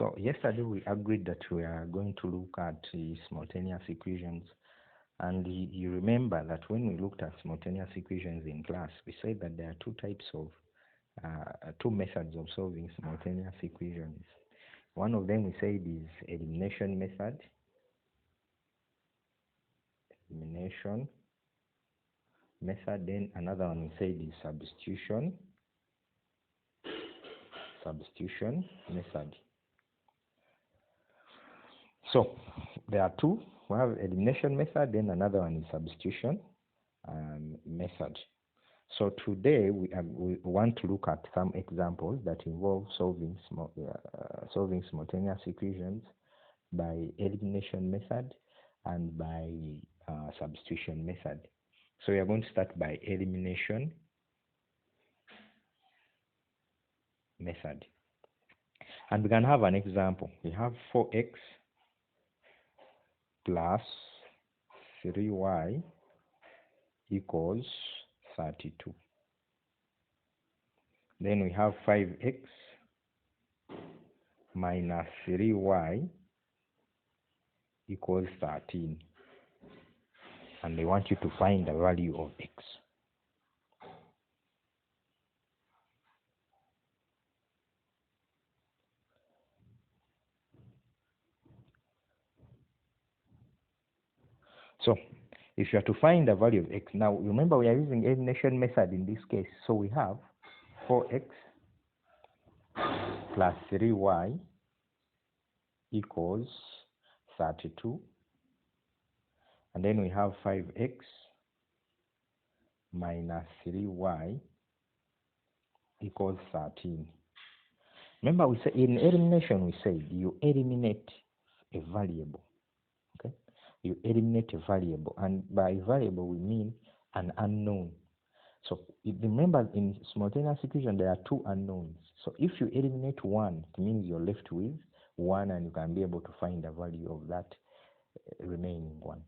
So yesterday we agreed that we are going to look at simultaneous equations, and you remember that when we looked at simultaneous equations in class, we said that there are two methods of solving simultaneous equations. One of them we said is elimination method. Then another one we said is substitution method. So there are two. We have elimination method, then another one is substitution method. So today we want to look at some examples that involve solving simultaneous equations by elimination method and by substitution method. So we are going to start by elimination method. And we can have an example. We have 4x plus 3y equals 32. Then we have 5x minus 3y equals 13. And they want you to find the value of x. So if you are to find the value of x, now remember we are using elimination method in this case. So we have 4x plus 3y equals 32. And then we have 5x minus 3y equals 13. Remember we say in elimination we said you eliminate a variable. Okay? You eliminate a variable, and by variable we mean an unknown. So remember in simultaneous equation there are two unknowns. So if you eliminate one, it means you're left with one, and you can be able to find the value of that remaining one.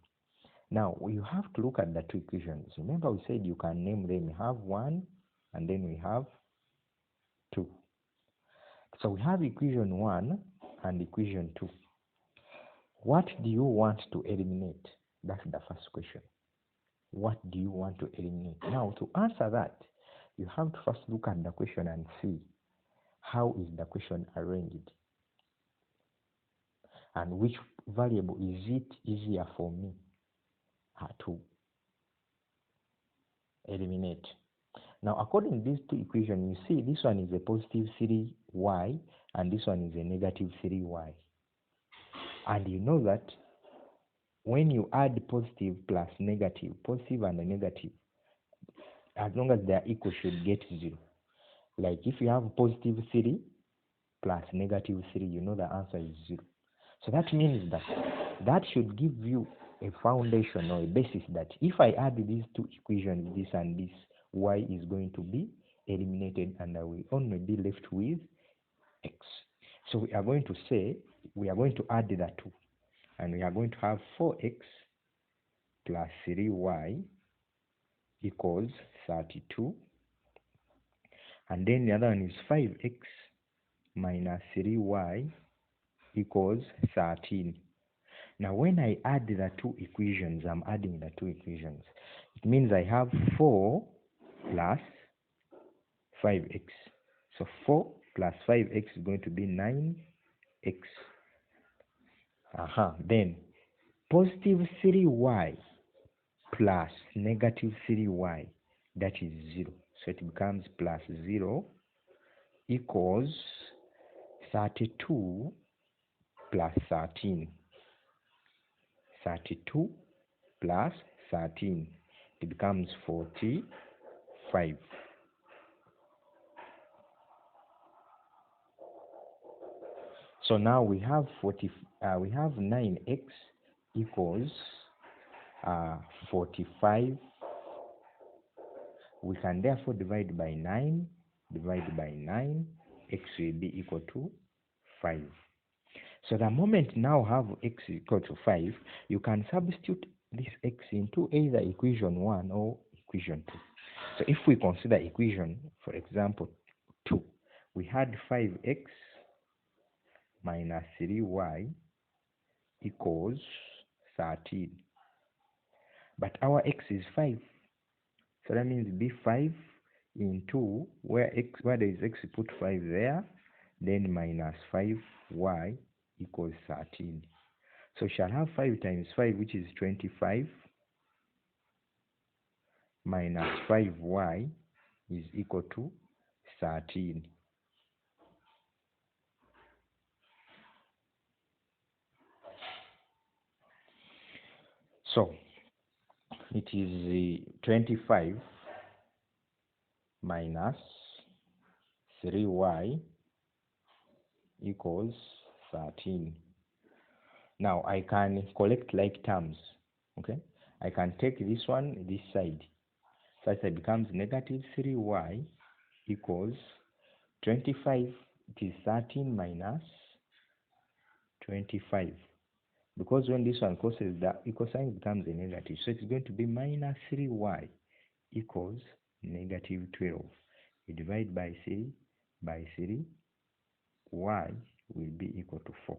Now you have to look at the two equations. Remember we said you can name them. We have 1 and then we have 2. So we have equation 1 and equation 2. What do you want to eliminate? That's the first question. What do you want to eliminate? Now to answer that, you have to first look at the question and see how is the question arranged, and which variable is it easier for me to eliminate. Now according to these two equations, you see this one is a positive 3y and this one is a negative 3y. And you know that when you add positive plus negative, positive and a negative, as long as they are equal, should get 0. Like if you have positive 3 plus negative 3, you know the answer is 0. So that means that should give you a foundation or a basis that if I add these two equations, this and this, y is going to be eliminated and I will only be left with x. So we are going to say, we are going to add the two, and we are going to have 4x plus 3y equals 32. And then the other one is 5x minus 3y equals 13. Now when I add the two equations, I'm adding the two equations. It means I have 4 plus 5x. So 4 plus 5x is going to be 9x. Then positive 3y plus negative 3y, that is 0. So it becomes plus 0 equals 32 plus 13. 32 plus 13, it becomes 45. So now we have 9x equals 45. We can therefore divide by 9. Divide by 9, x will be equal to 5. So the moment now have x equal to 5, you can substitute this x into either equation 1 or equation 2. So if we consider equation, for example, 2, we had 5x minus 3y equals 13. But our x is 5. So that means be 5 into where there is x, put 5 there, then minus 5y equals 13. So shall have 5 times 5, which is 25, minus 5y is equal to 13. So it is 25 minus 3y equals 13. Now I can collect like terms. Okay, I can take this one this side, such that it becomes negative 3y equals 25. It is 13 minus 25. Because when this one crosses the equal sign, it becomes a negative. So it's going to be minus 3y equals negative 12. You divide by 3, y will be equal to 4.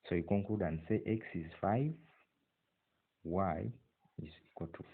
So you conclude and say x is 5, y is equal to